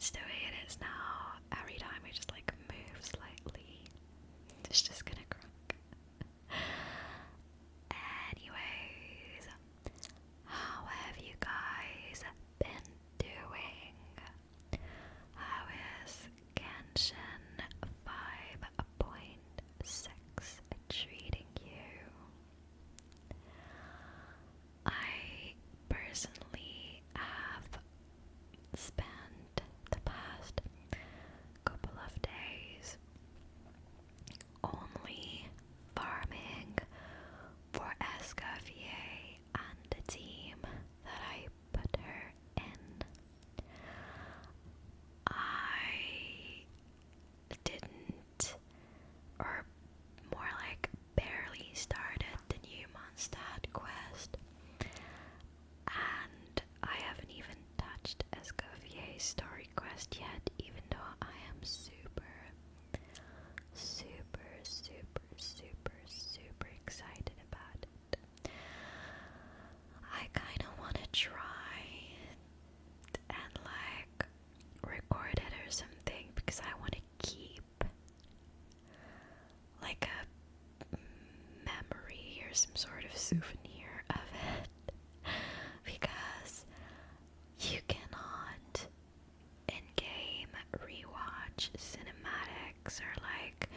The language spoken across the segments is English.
it's the way it is now. Every time I just like move slightly, it's just gonna crack. Anyways, how have you guys been doing? How is Genshin 5.6 treating you? I personally have spent the past couple of days only farming for Escoffier and the team that I put her in. I didn't, or more like barely started the new Mondstadt quest, and I haven't even touched Escoffier's story quest yet, even though I am super, super, super, super, super excited about it. I kind of want to try and like record it or something because I want to keep like a memory or some sort of souvenir of it, because you cannot in-game rewatch cinematics or like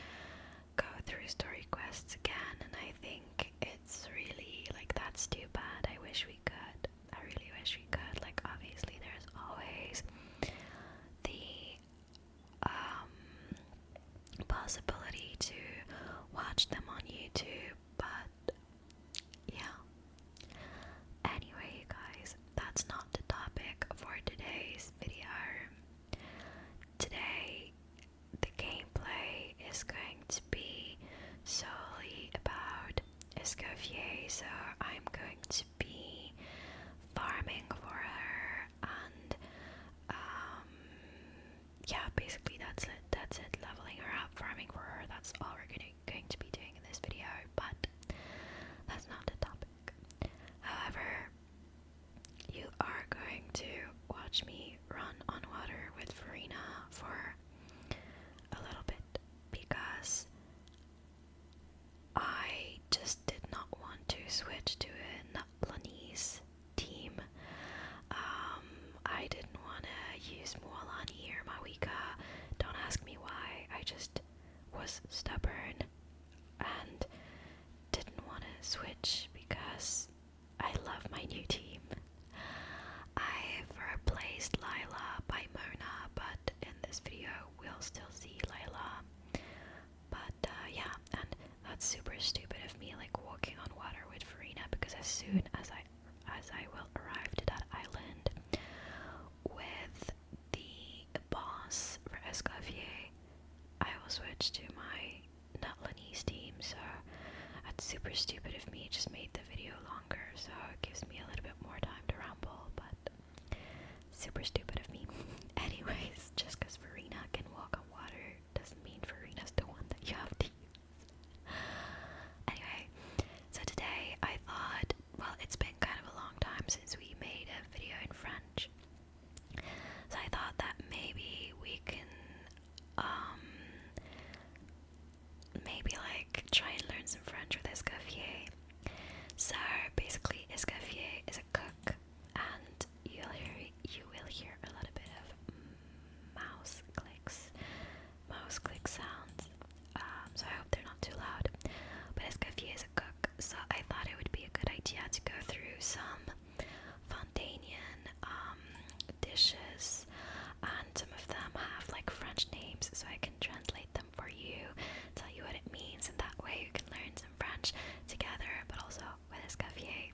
go through story quests again, and I think it's really like that's too bad. I wish we could. I really wish we could. Like obviously there's always the possibility to watch them on YouTube, but yeah. Anyway, you guys, that's not the topic for today's video. Today, the gameplay is going to be solely about Escoffier, so I'm going to be farming for her, and yeah, basically that's it, leveling her up, farming for her, that's all we're going to be doing in this video, but that's not the topic. However, you are going to watch me run on water with Farina for a little bit, because I just did not want to switch to a Nutlanese team. I didn't want to use Mualani or Mawika. Don't ask me why. I just was stubborn and didn't want to switch because I love my new team. I've replaced Lila by Mona, but in this video we'll still see Lila. But yeah, and that's super stupid of me, like walking on water with Farina, because as soon as I will arrive to that island with the boss for Escoffier, I will switch to my Nutlanese team. So that's super stupid of me. It just made the video longer, so it gives me a little bit more time to ramble, but super stupid of me. Anyways, just because Farina can walk on water doesn't mean Farina's the one that you have to use. Anyway, so today I thought, well, it's been kind of a long time since we made a video in French, so I thought that maybe we can maybe like try and learn some French with Escoffier. So basically Escoffier is a cook, and you will hear a little bit of mouse click sounds. So I hope they're not too loud. But Escoffier is a cook, so I thought it would be a good idea to go through some Fontanian dishes, and some of them have like French names, so I can translate them for you, tell you what it means, and that way you can learn some French together, but also with Escoffier.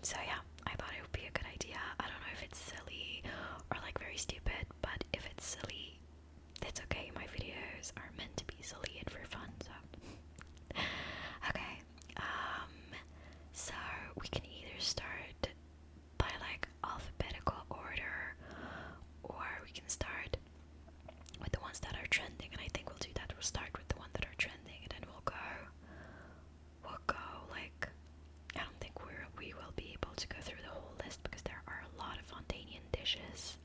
So yeah, I thought it would be a good idea. I don't know if it's silly or like very stupid, but if it's silly, it's okay. My videos are meant to be silly and for fun, so okay. So we can either start by like alphabetical order, or we can start with the ones that are trending, and I think we'll do that. We'll start with the ones that are trending, and then we'll go like, I don't think we will be able to go through the whole list because there are a lot of Fontanian dishes.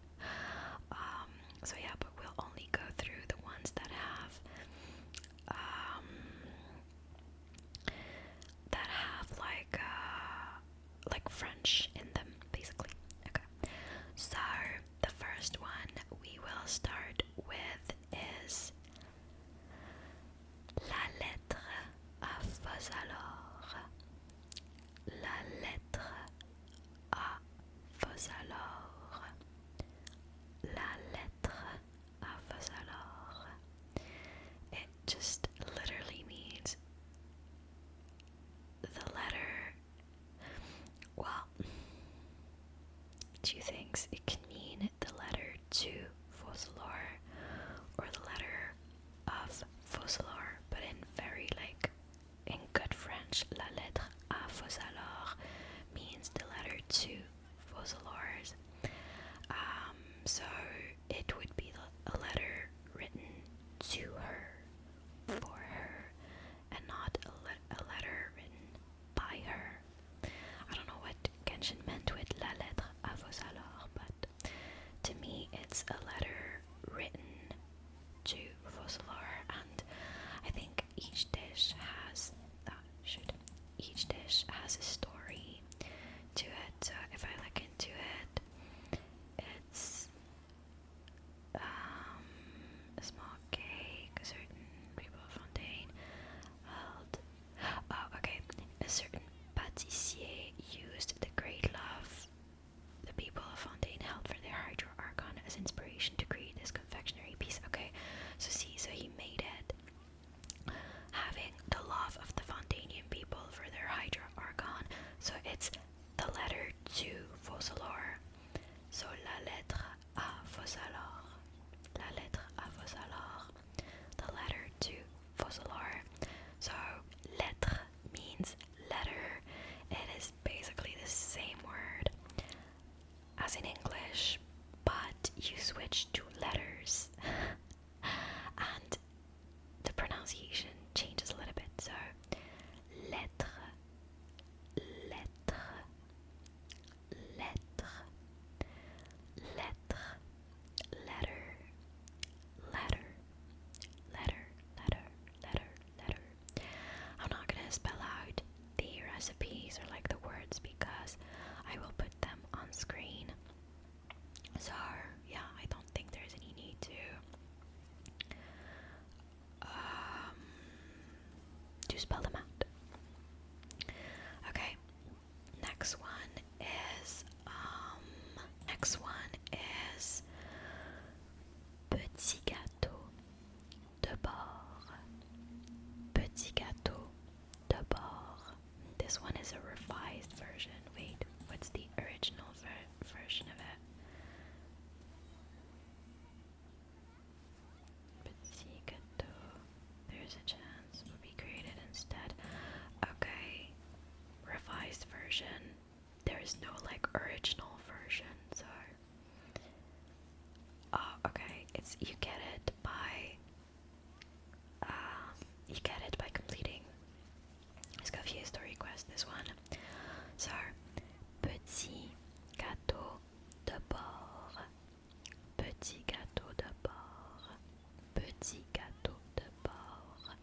his inspiration to create this confectionery piece. Okay, so see, so he made it having the love of the Fontanian people for their Hydra Archon. So it's the letter to Fossalor. So la lettre à Fossalor. La lettre à Fossalor. The letter to Fossalor. So lettre means letter. It is basically the same word as in English, but you switch to letters and the pronunciation changes a little bit. So lettre, lettre, lettre, lettre, letter, letter, letter, letter, letter, letter. I'm not gonna spell out the recipes or like the words because I will put them on screen. So yeah, I don't think there's any need to spell them out. Okay, next one is petit gâteau de bord. Petit gâteau de bord. This one is a revised version. Wait, what's the original version of it? Petit gâteau. There's a chance will be created instead. Okay, revised version. There is no like original version, so okay, it's you get it by completing Escoffier story quest. This one. So petit gâteau de bord. Petit gâteau de bord. Petit gâteau de bord.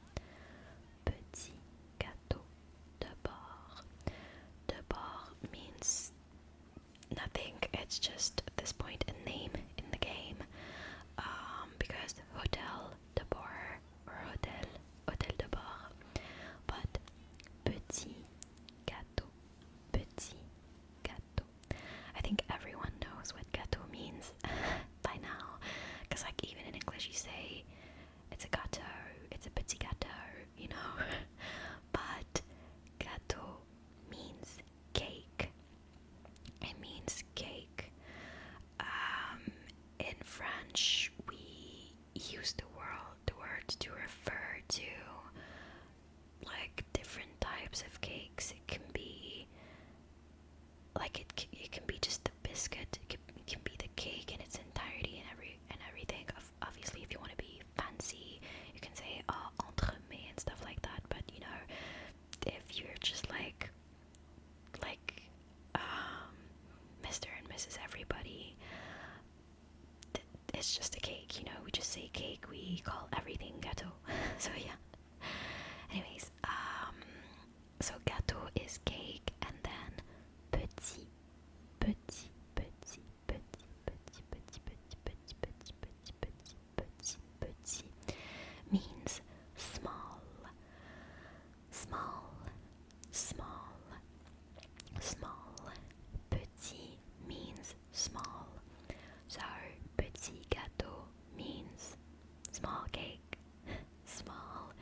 Petit gâteau de bord. De bord means nothing. It's just at this point a name in the game. Because hotel de bord or hotel de bord. But petit gâteau. Petit gâteau. I think everyone knows what gâteau means by now, because like even in English you say it's a gâteau, it's a petit gâteau, you know. But gâteau means cake. It means cake. In French we use the word to refer to like different types of cakes. It can be like it can be just the biscuit. It can be the cake in its entirety and everything. Obviously, if you want to be fancy, you can say entremet and stuff like that. But you know, if you're just like Mr. and Mrs. Everybody, it's just a cake. You know, we just say cake. We call everything gâteau. So yeah. Anyways, so gâteau is cake, and then petit means small. Petit means small. So petit gâteau means small cake. Small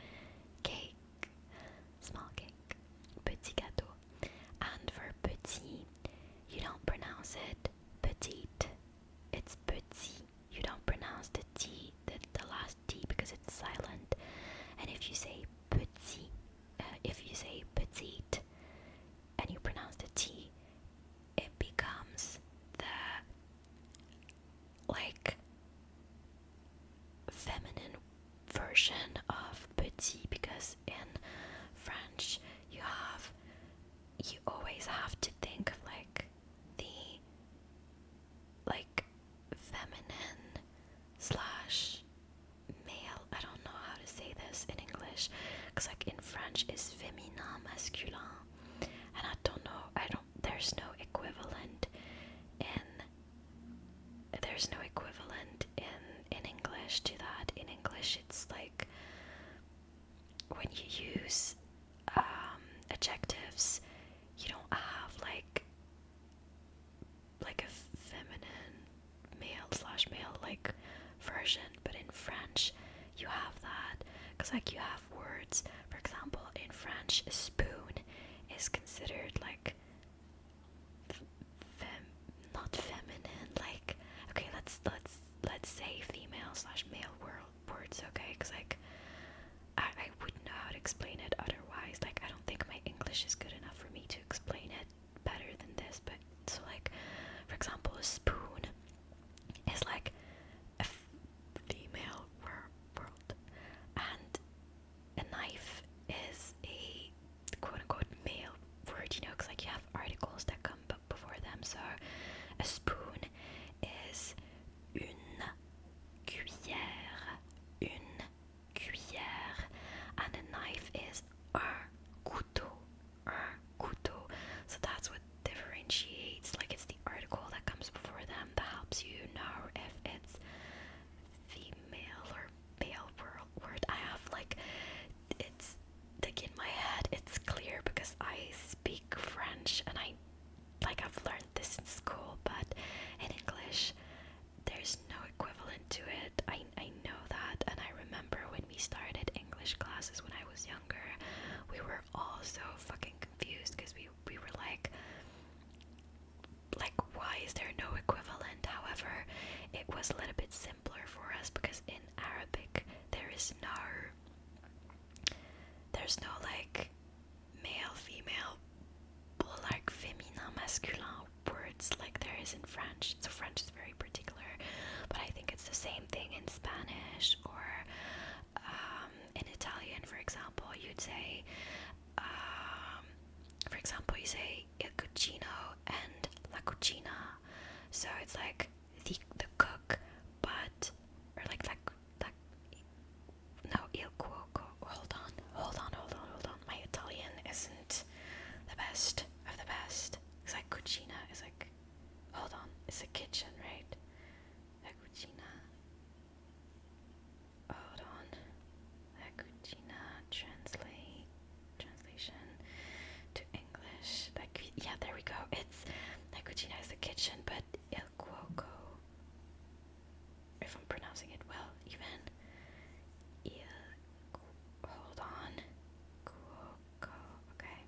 cake. Petit gâteau. And for petit, you don't pronounce it petite. It's petit. You don't pronounce the T, the last T, because it's silent. And if you say petit, if you say petite, and you pronounce the T, it becomes the like feminine version of petit, because in French you always have to think of like the like feminine slash male. I don't know how to say this in English, because like in French is féminin masculin, and there's no equivalent in English to that. In English it's like when you use adjectives, you don't have like a feminine male slash male because like you have words, for example, in French, a spoon is considered like not feminine. Like, okay, let's say female slash male words, okay? Because like I wouldn't know how to explain it otherwise. Like, I don't think my English is good enough for me to explain it better than this. But so like, for example, a spoon is like a female world, and a knife is a quote-unquote male word, you know, because like you have articles that come before them. So a spoon is une cuillère, une cuillère, and a knife is un couteau, un couteau. So that's what differentiates, like it's the article that comes before them that helps you know if it's female or male word. I have like, it's like in my head it's clear because I speak French and I've learned this in school, but in English there's no equivalent to it. I know that, and I remember when we started English classes when I was younger, we were all so fucking confused because we were like why is there no equivalent? However, it was a little bit simpler for us because in Arabic there's no like male, female, like féminin, masculin words like there is in French. So French is very particular, but I think it's the same thing in Spanish or in Italian, for example. You'd say, for example, you say il cucino and la cucina. So it's like the cook, but or like no, il cuoco. Hold on. My Italian isn't the best of the best. It's like cucina is like, hold on, it's a kitchen, right? La cucina. Hold on. La cucina translation to English. Yeah, there we go. It's la cucina is the kitchen, but il cuoco, if I'm pronouncing it well, even hold on. Cuoco, okay.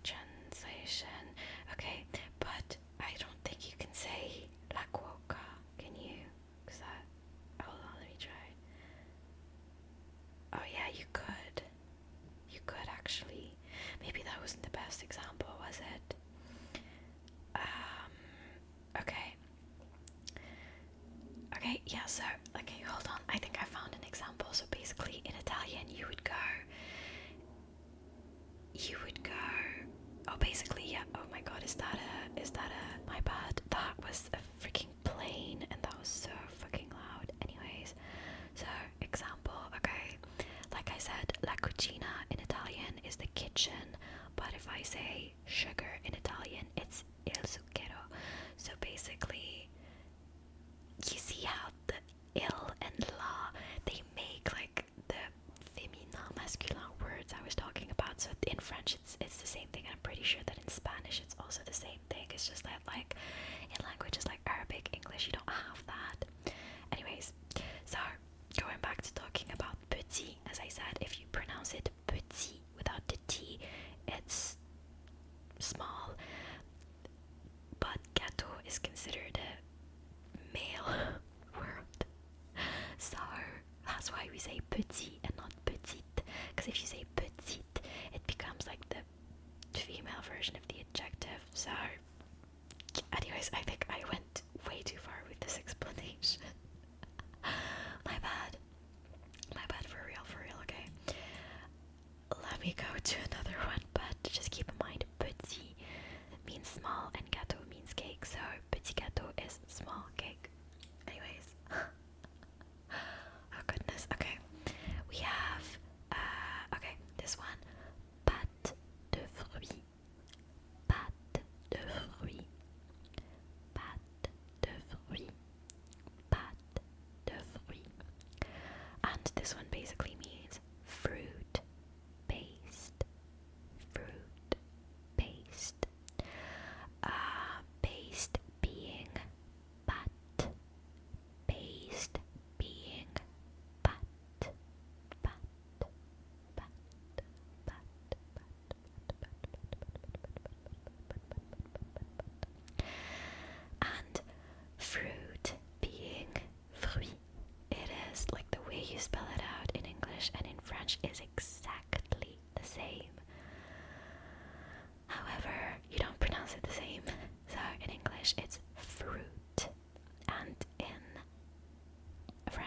Translation. Okay, but I don't think you can say la cuoca, can you? Cause that, hold on, let me try. Oh yeah, you could. You could actually. Maybe that wasn't the best example, was it? Okay. Okay, yeah, so, okay, hold on. I think I found an example. So basically, in Italian, you would go, oh, basically, yeah, oh my god, my bad. That was a freaking plane, and that was so fucking loud. Anyways, so, example, okay, like I said, la cucina in Italian is the kitchen, but if I say sugar in Italian, it's il zucchero. So basically, you see how the il and la, they make like the féminin, masculin words I was talking about. So in French it's the same thing. I'm pretty sure that in Spanish it's also the same thing. It's just that like in languages like Arabic, English, you don't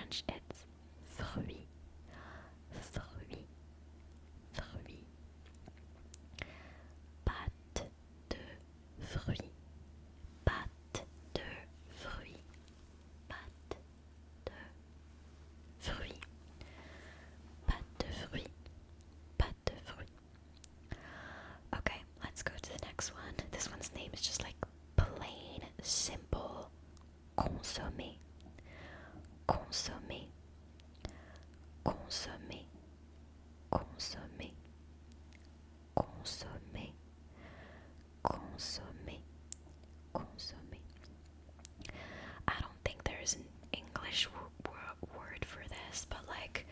French it's fruit, fruit, fruit. Pâte de fruits, pâte de fruits, pâte de fruits, pâte de fruits, pâte de fruits. Okay, let's go to the next one. This one's name is just like plain, simple. Consommer, consommer, consommer, consommer, consommer, consommer, consommer. I don't think there's an English word for this, but like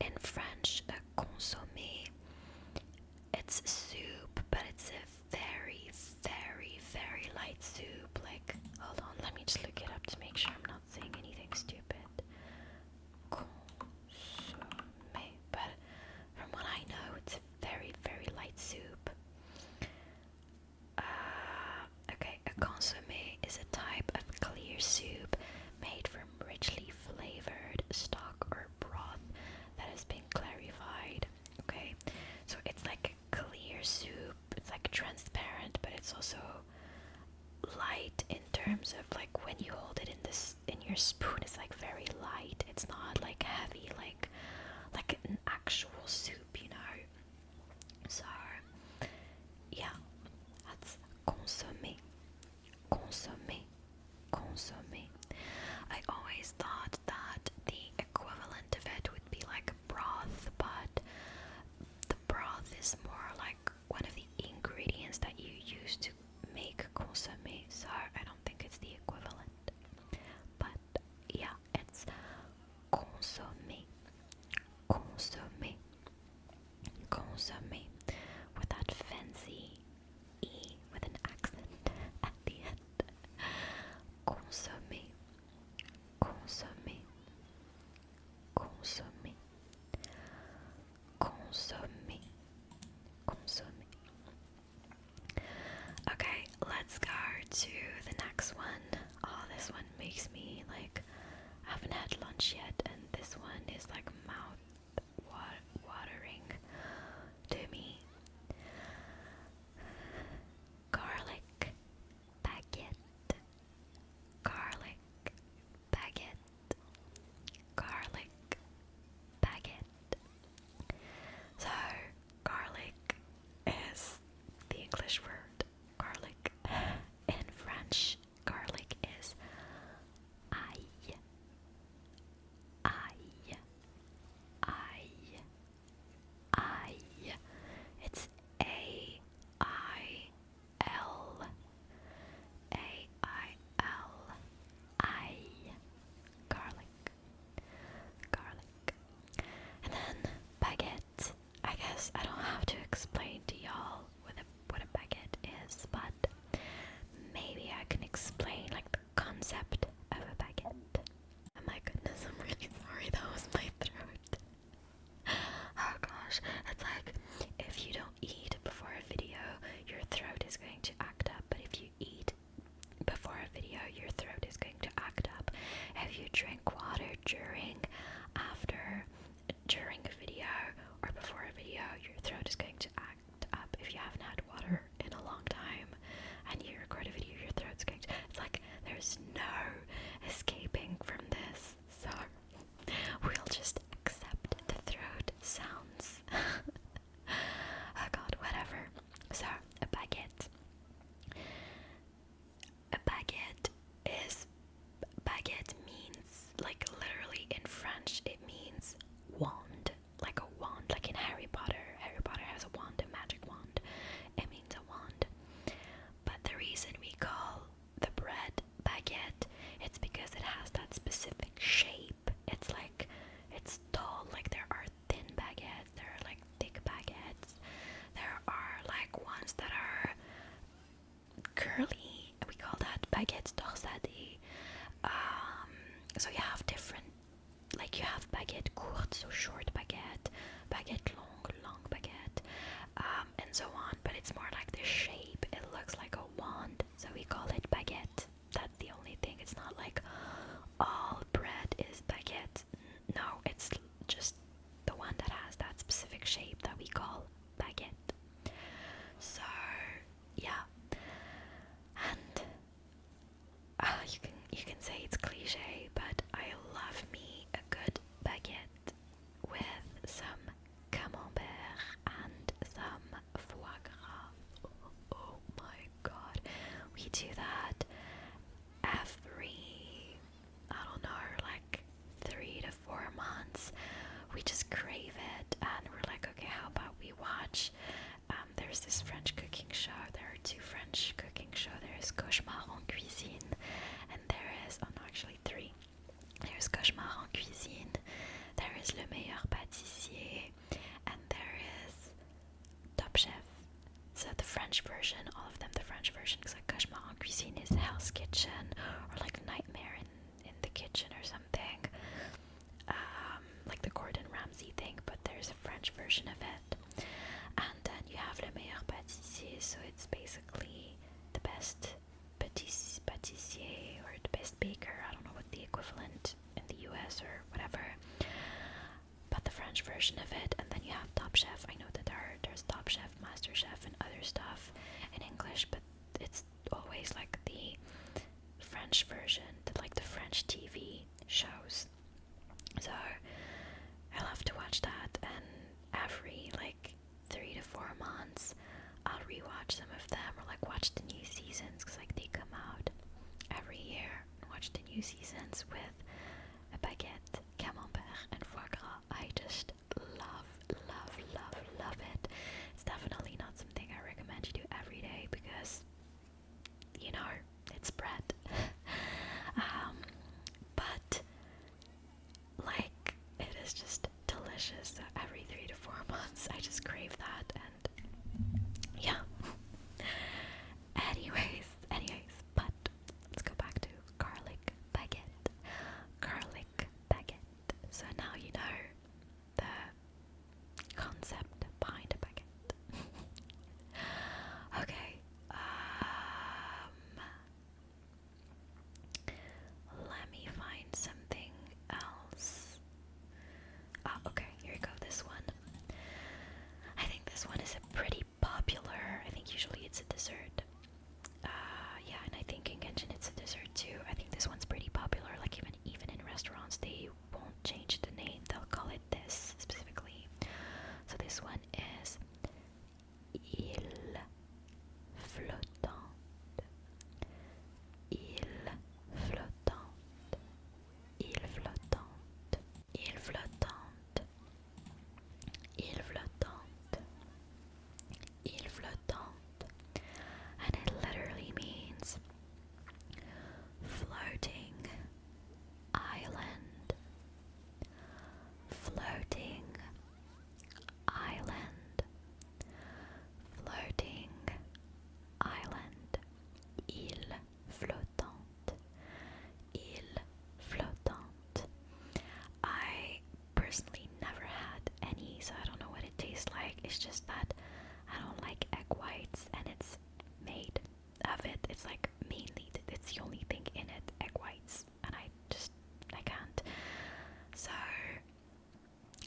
in French, a consommé, it's soup, but it's a very, very, very light soup. Like, hold on, let me just look it up to make sure I'm not saying anything stupid. Consommé, but from what I know, it's a very, very light soup. Okay, a consommé is a type of clear soup made from richly flavored stock or broth that has been clarified. Okay, so it's like a clear soup. It's like transparent, but it's also light in terms of like when you hold it in your spoon. It's like very light. It's not like heavy, like an actual soup, you know. So yeah, that's consommé, consommé, consommé. I always thought that the equivalent of it would be like broth, but the broth is more like one of the ingredients that you use to make consommé, so I don't think it's the equivalent. But yeah, it's consommé, consommé, consommé, with that fancy E with an accent at the end. Consommé, consommé, consommé, consommé, consommé. Okay, let's go to the next one. Oh, this one makes me like, I haven't had lunch yet, and this one is like mouth watering to me. Garlic baguette, garlic baguette, garlic baguette. So, garlic is the English word garlic. In French, garlic is ail, ail, ail, ail. It's A-I-L, A-I-L, ail, garlic, garlic. And then baguette. I guess I don't have to explain to y'all what a baguette is, but maybe I can explain like the concept of a baguette. Oh my goodness, I'm really sorry, that was my throat. Oh gosh, it's like if you don't eat before a video, your throat is going to act up, but if you eat before a video, your throat is going to act up. If you drink water during a video or before a video, your throat is going to act up. If you haven't had water in a long time and you record a video, your throat's going to, it's like there's no escaping from this, so we'll just accept the throat sounds. Oh god, whatever. So, a baguette. A baguette means, like literally in French, it means wand. Like a wand, like in Harry Potter. Harry Potter has a wand, a magic wand. It means a wand. But the reason we call the bread baguette, it's because it has that specific shape. It's like, it's tall, like there are thin baguettes, there are like thick baguettes, there are like ones that are curly, we call that baguettes torsades. So you have different, like you have baguette courte, so short baguette, baguette longue, long baguette, and so on, but it's more like the shape, it looks like a wand, so we call it baguette. That's the only thing, it's not like all bread is baguette. is le meilleur pâtissier, and there is Top Chef. So the French version, all of them, the French version, because like Cauchemar en Cuisine is Hell's Kitchen, or like Nightmare in the Kitchen or something, like the Gordon Ramsay thing, but there's a French version of it. And then you have Le Meilleur Pâtissier, so it's basically the best pâtissier or the best baker. I don't know what the equivalent in the US or whatever, but the French version of it. And then you have Top Chef. I know that there's Top Chef, Master Chef, and other stuff in English, but it's always like the French version, like the French TV shows. So I love to watch that, and every like 3 to 4 months I'll rewatch some of them, or like watch the new seasons, because like they come out every year, and watch the new seasons with a baguette, camembert, and foie gras. I just love it. It's definitely not something I recommend you do every day, because you know, it's bread. But like, it is just delicious. So every 3 to 4 months I just crave that, and yeah. anyways, but let's go back to garlic baguette. So now you know the concept behind a baguette. Okay, let me find something else. Okay, here you go, this one. I think this one is a pretty popular, I think usually it's a dessert. Yeah, and I think in Genshin it's a dessert too. I think this one's pretty popular, like even in restaurants they won't change the name, they'll call it this specifically. So this one is Île flottante. Île flottante. Île flottante. Île flottante. Île flottante. Île flottante. And it literally means floating island. Floating island. Floating island. Île flottante. Île flottante. I personally never had any, so I don't know what it tastes like. It's just that I don't like egg whites, and it's made of it. It's like mainly, it's the only thing in it, egg whites, and I can't. So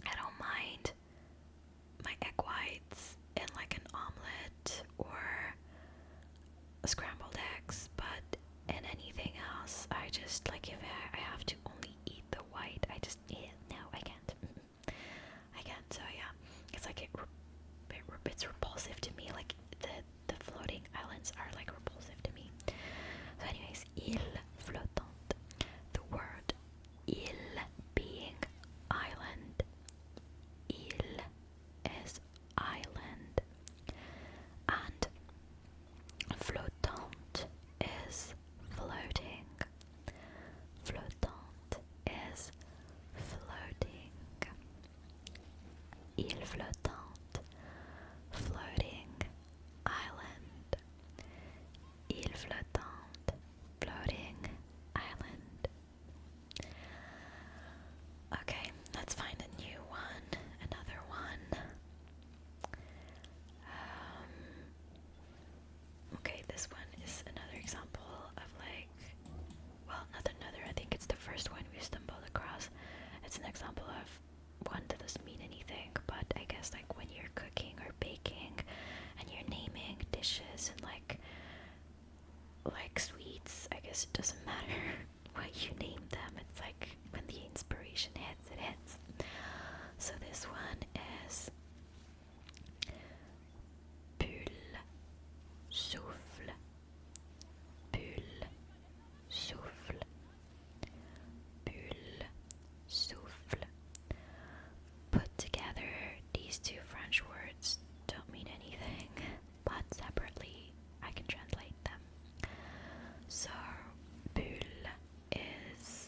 I don't mind my egg whites in like an omelet or scrambled eggs, but in anything else, I just like, if I have to only eat the white, I just no, I can't. So yeah, it's like it's repulsive to me. Like the floating islands are like repulsive to me. So anyways, île flottante. The word île being island. Île is island, and flottante is floating. Flottante is floating. Île flottante, floating island. Île flottante, floating island. Okay, let's find a new one, another one. Okay, this one is another example of like, well, not another, I think it's the first one we stumbled across. It's an example of one that doesn't mean anything, but I guess like when you're cooking or baking and you're naming dishes and like sweets, I guess it doesn't matter what you name them. It's like when the inspiration hits, it hits. So this one is bulle, souffle, bulle, souffle, bulle, souffle. Put together, these two French words don't mean anything, but separately I can translate them. So bulle is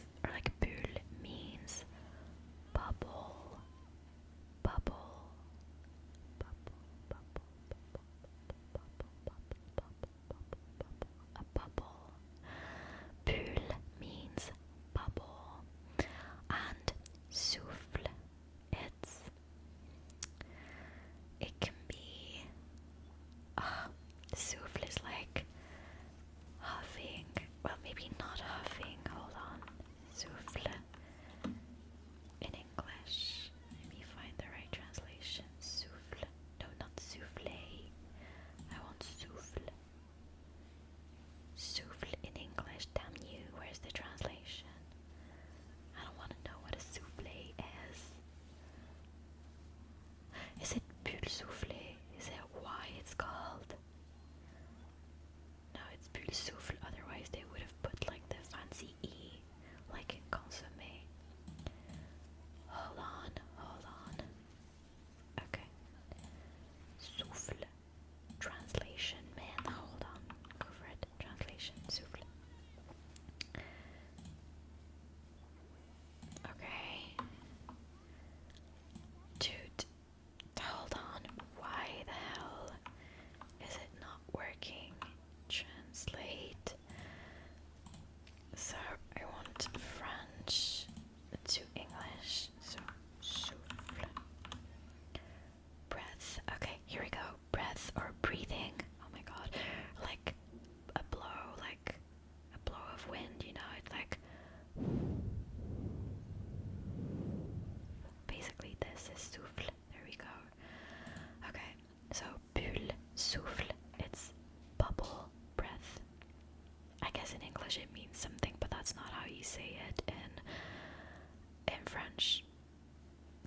French,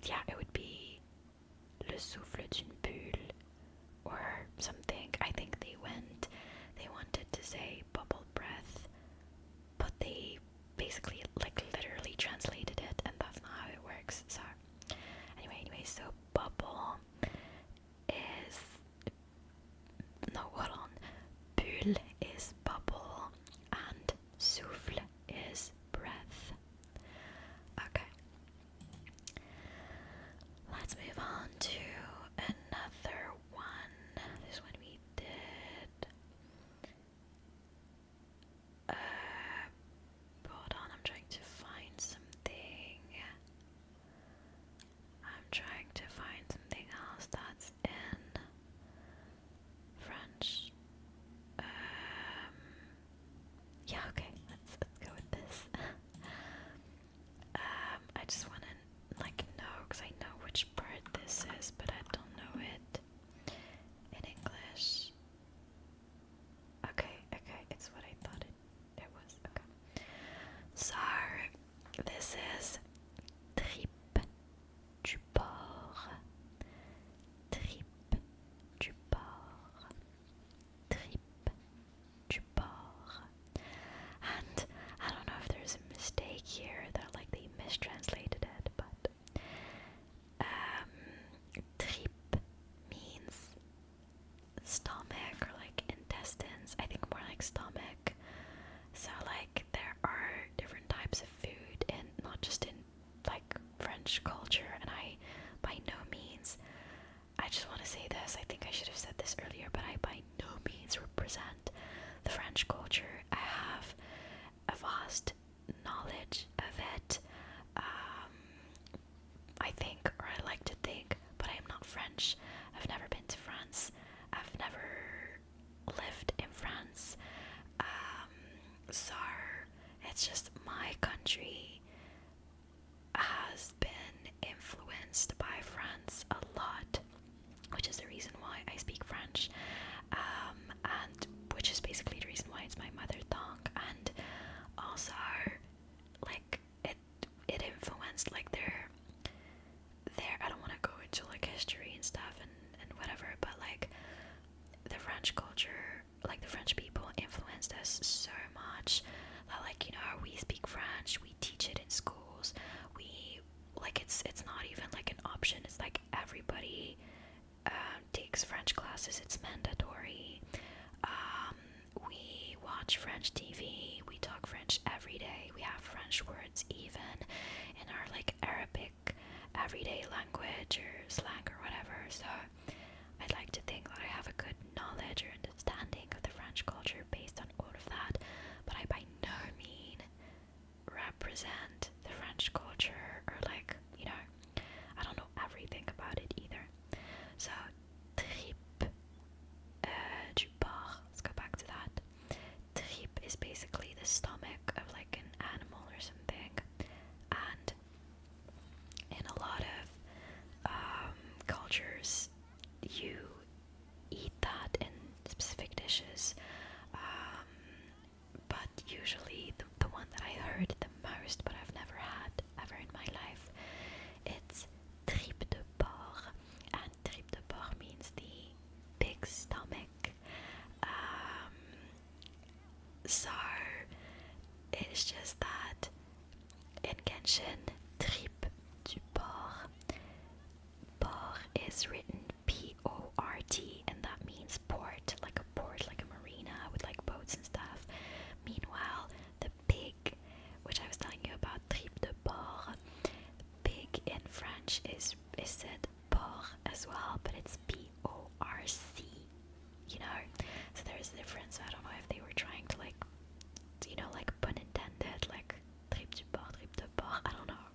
yeah, it would be le souffle d'une bulle or something. I think they wanted to say bubble breath, but they basically like literally translated it, and that's not how it works. So anyway, so bubble is, no, hold on, bulle is bubble and souffle is breath. Okay, let's move on to another one. This one we did. Hold on, I'm trying to find something. I'm trying to find something else that's in French. Yeah, okay, let's go with this. I just want to like know, because I know which part this is, but I don't know it in English. Okay, it's what I thought it was. Okay. So this is tripe du porc. Tripe du porc. Tripe du porc. And I don't know if there's a mistake here that like they mistranslated it, but tripe means stomach or like intestines. I think more like stomach. So like there are different types of food, and not just in like French culture, and I by no means, I just want to say this, I think I should have said this earlier, but I by no means represent the French culture. I have a vast knowledge of it, I think, or I like to think, but I am not French. I've never been to France. I've never lived in France. So it's just my country has been influenced by France a lot, which is the reason why I speak French, and which is basically the reason why it's my mother tongue, and also like it influenced like their I don't want to go into like history and stuff and whatever, but like the French culture, like the French people influenced us so much that like, you know, we speak French, we teach it in schools, we like it's not even like an option, it's like everybody takes French classes, it's mandatory. We watch French TV, we talk French every day, we have French words even in our like Arabic everyday language or slang or whatever. So I'd like to think that I have a good knowledge or understanding of the French culture based on all of that, but I by no means represent the French culture, or like, you know, I don't know everything about it either. So tripe du porc, let's go back to that. Tripe is basically the stomach of like an animal or something, and in a lot of cultures you eat that in specific dishes, but usually the one that I heard the most, but I've never had ever in my life, it's tripe de porc, and tripe de porc means the big stomach. So it's just that in Genshin, tripe du porc, porc is written P-O-R-T, and that means port, like a port, like a marina with like boats and stuff. Meanwhile, the pig, which I was telling you about, tripe de porc, pig in French is said porc as well, but it's P-O-R-C, you know? So there's a difference. I don't know if they were trying to like, you know, like pun intended, like tripe du porc, I don't know.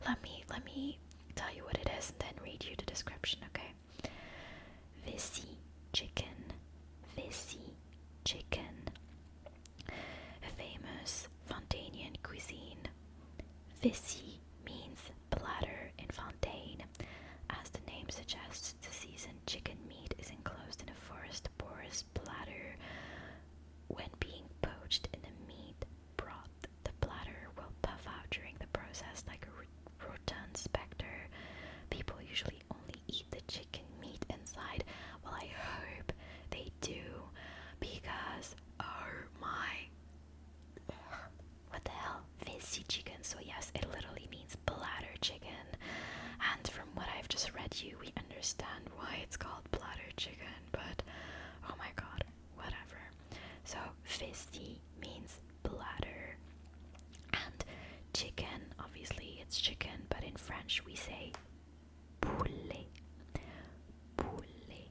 Let me tell you what it is and then read you the description, okay? Visi chicken. Visi chicken. A famous Fontanian cuisine. Visi means bladder in Fontaine. As the name suggests, the seasoned chicken meat is enclosed in a forest porous bladder. When being poached in the meat broth, the bladder will puff out during the process like a rotund specter. People usually only eat the chicken meat inside. Well, I hope they do, because oh my, what the hell, Visi chicken. So yes, it literally means bladder chicken, and from what I've just read you, we understand why it's called bladder chicken, but oh my god, whatever. So Visi means bladder, and chicken, obviously it's chicken, but in French we say poulet, poulet,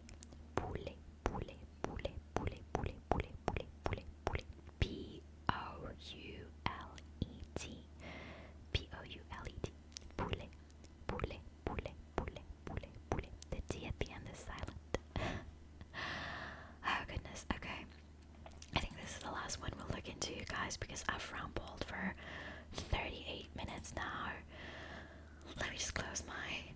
poulet, poulet, poulet, poulet, poulet, poulet, poulet, poulet, poulet, P-O-U-L-E-T, P-O-U-L-E-T, poulet, poulet, poulet, poulet, poulet, poulet. The T at the end is silent. Oh goodness, okay. I think this is the last one we'll look into, you guys, because I've rambled for 38 minutes now. Let me just close my